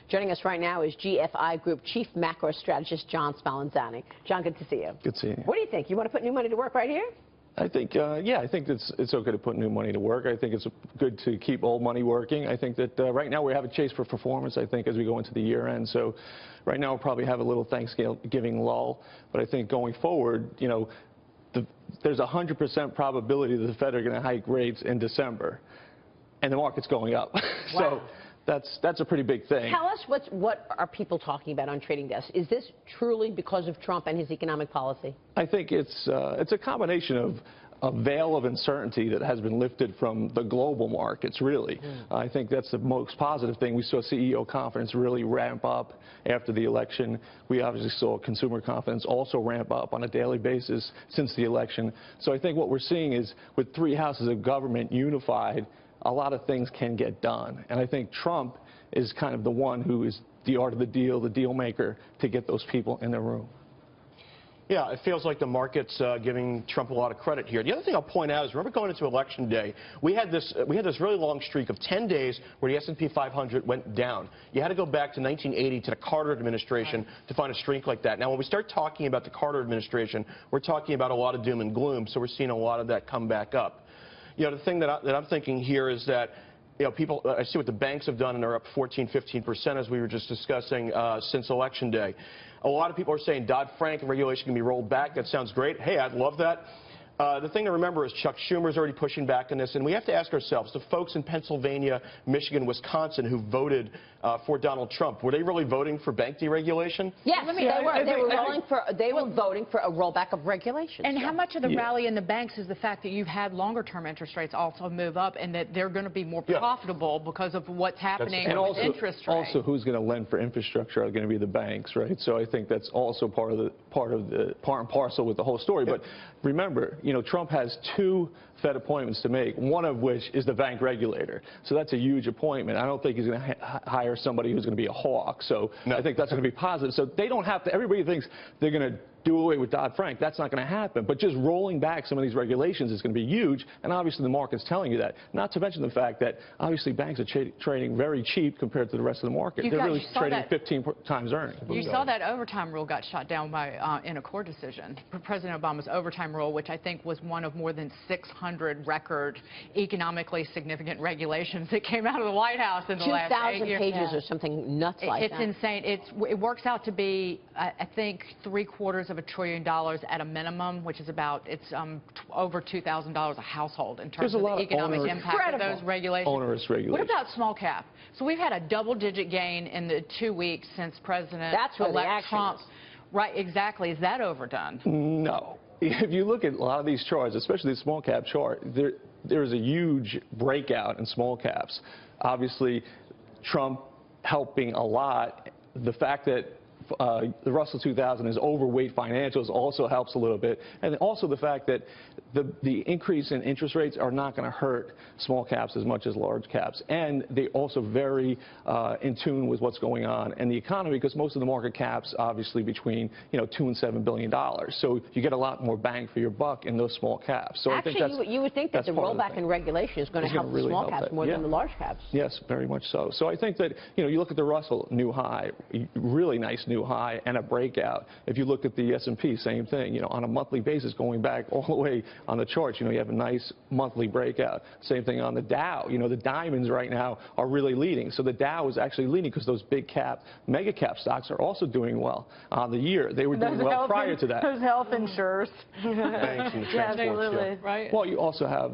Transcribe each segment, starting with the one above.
Joining us right now is GFI Group Chief Macro Strategist John Spallanzani. John, good to see you. Good to see you. What do you think? You want to put new money to work right here? I think, yeah, I think it's okay to put new money to work. I think it's good to keep old money working. I think that right now we have a chase for performance, I think, as we go into the year end. So right now we'll probably have a little Thanksgiving lull. But I think going forward, you know, there's a 100% probability that the Fed are going to hike rates in December. And the market's going up. Wow. So that's a pretty big thing. Tell us what are people talking about on trading desks? Is this truly because of Trump and his economic policy? I think it's a combination of a veil of uncertainty that has been lifted from the global markets, really. I think that's the most positive thing. We saw CEO confidence really ramp up after the election. We obviously saw consumer confidence also ramp up on a daily basis since the election. So I think what we're seeing is with three houses of government unified, a lot of things can get done. And I think Trump is kind of the one who is the art of the deal maker to get those people in the room. Yeah, it feels like the market's giving Trump a lot of credit here. The other thing I'll point out is, remember going into Election Day, we had this really long streak of 10 days where the S&P 500 went down. You had to go back to 1980 to the Carter administration to find a streak like that. Now, when we start talking about the Carter administration, we're talking about a lot of doom and gloom, so we're seeing a lot of that come back up. You know, the thing that I'm thinking here is that, you know, I see what the banks have done, and they're up 14–15%, as we were just discussing, since Election Day. A lot of people are saying Dodd-Frank and regulation can be rolled back. That sounds great. Hey, I'd love that. The thing to remember is Chuck Schumer's already pushing back on this, and we have to ask ourselves, the folks in Pennsylvania, Michigan, Wisconsin who voted for Donald Trump, were they really voting for bank deregulation? Yes, they were voting for a rollback of regulations. And how much of the rally in the banks is the fact that you've had longer-term interest rates also move up, and that they're going to be more profitable because of what's happening with interest rates? Also, who's going to lend for infrastructure are going to be the banks, right? So I think that's also part and parcel with the whole story. But remember, you know, Trump has two Fed appointments to make, one of which is the bank regulator. So that's a huge appointment. I don't think he's going to hire somebody who's going to be a hawk. So I think that's going to be positive. So they don't have to, everybody thinks they're going to do away with Dodd-Frank. That's not going to happen. But just rolling back some of these regulations is going to be huge. And obviously the market's telling you that. Not to mention the fact that obviously banks are trading very cheap compared to the rest of the market. They're really trading 15 times earnings. You saw that overtime rule got shot down by in a court decision. President Obama's overtime rule, which I think was one of more than 600 record economically significant regulations that came out of the White House in the last 8 years. 2,000 pages or something nuts like that. It's insane. It works out to be, I think, $750 billion at a minimum, which is about, it's over $2,000 a household in terms of the economic impact of those regulations. Onerous regulations. What about small cap? So we've had a double-digit gain in the 2 weeks since President-elect Trump. Right, exactly. Is that overdone? No. If you look at a lot of these charts, especially the small cap chart, there is a huge breakout in small caps. Obviously, Trump helping a lot. The fact that the Russell 2000 is overweight financials also helps a little bit. And also the fact that the increase in interest rates are not going to hurt small caps as much as large caps. And they're also very in tune with what's going on in the economy, because most of the market caps obviously between, you know, $2 and $7 billion. So you get a lot more bang for your buck in those small caps. So actually, I think you would think that the rollback in regulation is going to help the small caps more than the large caps. Yes, very much so. So I think that, you know, you look at the Russell new high, really nice new high and a breakout. If you look at the S&P, same thing, you know, on a monthly basis going back all the way on the charts, you know, you have a nice monthly breakout. Same thing on the Dow. You know, the diamonds right now are really leading. So the Dow is actually leading because those big cap, mega cap stocks are also doing well on the year. They were doing well prior to that. Those health insurers. Banks and the transports. Right. Well, you also have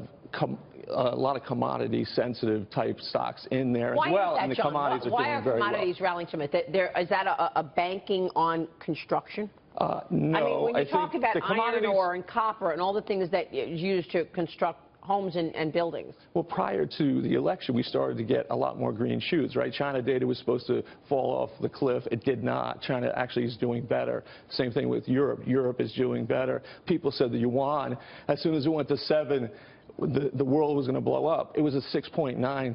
a lot of commodity-sensitive type stocks in there as well, and the commodities are doing very well. Why are commodities rallying so much? Is that a banking on construction? No. I mean, when you talk about iron ore and copper and all the things that is used to construct homes and buildings. Well, prior to the election, we started to get a lot more green shoots, right? China data was supposed to fall off the cliff. It did not. China actually is doing better. Same thing with Europe. Europe is doing better. People said the yuan, as soon as it went to 7, the world was going to blow up. It was a 6.92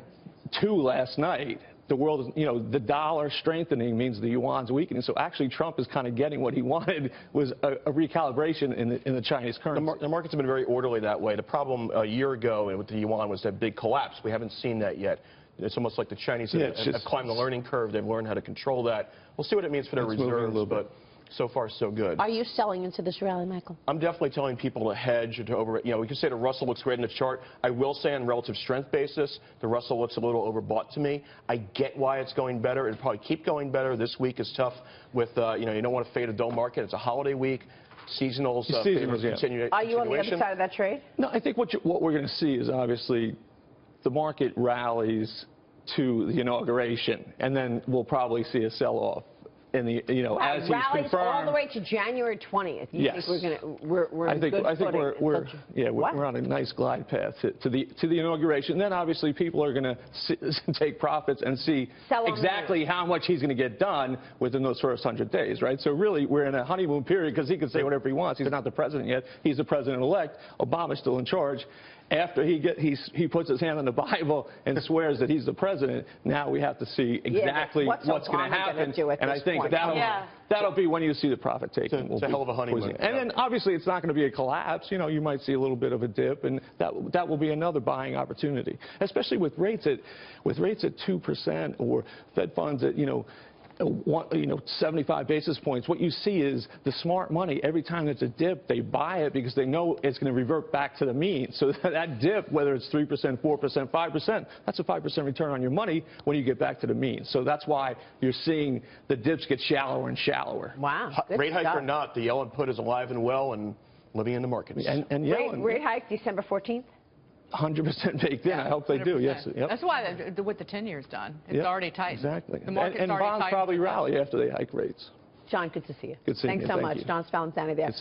last night. The world is, you know, the dollar strengthening means the yuan's weakening. So actually Trump is kind of getting what he wanted, was a recalibration in the Chinese currency. The markets have been very orderly that way. The problem a year ago with the yuan was that big collapse. We haven't seen that yet. It's almost like the Chinese Yeah, have climbed the learning curve. They've learned how to control that. We'll see what it means for their reserves, but so far so good. Are you selling into this rally, Michael? I'm definitely telling people to hedge or to over. You know, we can say the Russell looks great in the chart. I will say on relative strength basis, the Russell looks a little overbought to me. I get why it's going better. It'll probably keep going better. This week is tough with, you know, you don't want to fade a dull market. It's a holiday week. Seasonals, continuation. Are you on the other side of that trade? No, I think what we're going to see is obviously the market rallies to the inauguration, and then we'll probably see a sell-off. In the, you know, as he's rallies confirmed, all the way to January 20th. You yes. think we're in good footing? We're on a nice glide path to the inauguration. Then obviously people are going to take profits and see exactly how much he's going to get done within those first 100 days, right? So really we're in a honeymoon period because he can say whatever he wants. He's not the president yet. He's the president-elect. Obama's still in charge. After he puts his hand on the Bible and swears that he's the president, now we have to see exactly what's going to happen. And I think that'll be when you see the profit taking. It's a hell of a honeymoon. And then obviously it's not going to be a collapse. You know, you might see a little bit of a dip, and that will be another buying opportunity, especially with rates at 2% or Fed funds at 75 basis points. What you see is the smart money, every time there's a dip, they buy it because they know it's going to revert back to the mean. So that dip, whether it's 3%, 4%, 5%, that's a 5% return on your money when you get back to the mean. So that's why you're seeing the dips get shallower and shallower. Wow. Rate hike or not, the Yellen put is alive and well and living in the markets. And Yellen, rate hike December 14th? 100% baked in. I hope they do. 100%. Yes. Yep. That's why what the 10-year's done. It's already tight. Exactly. The market's and already bonds tight. probably rally after they hike rates. John, good to see you. Good seeing you. Thanks so much. John Spallanzani there.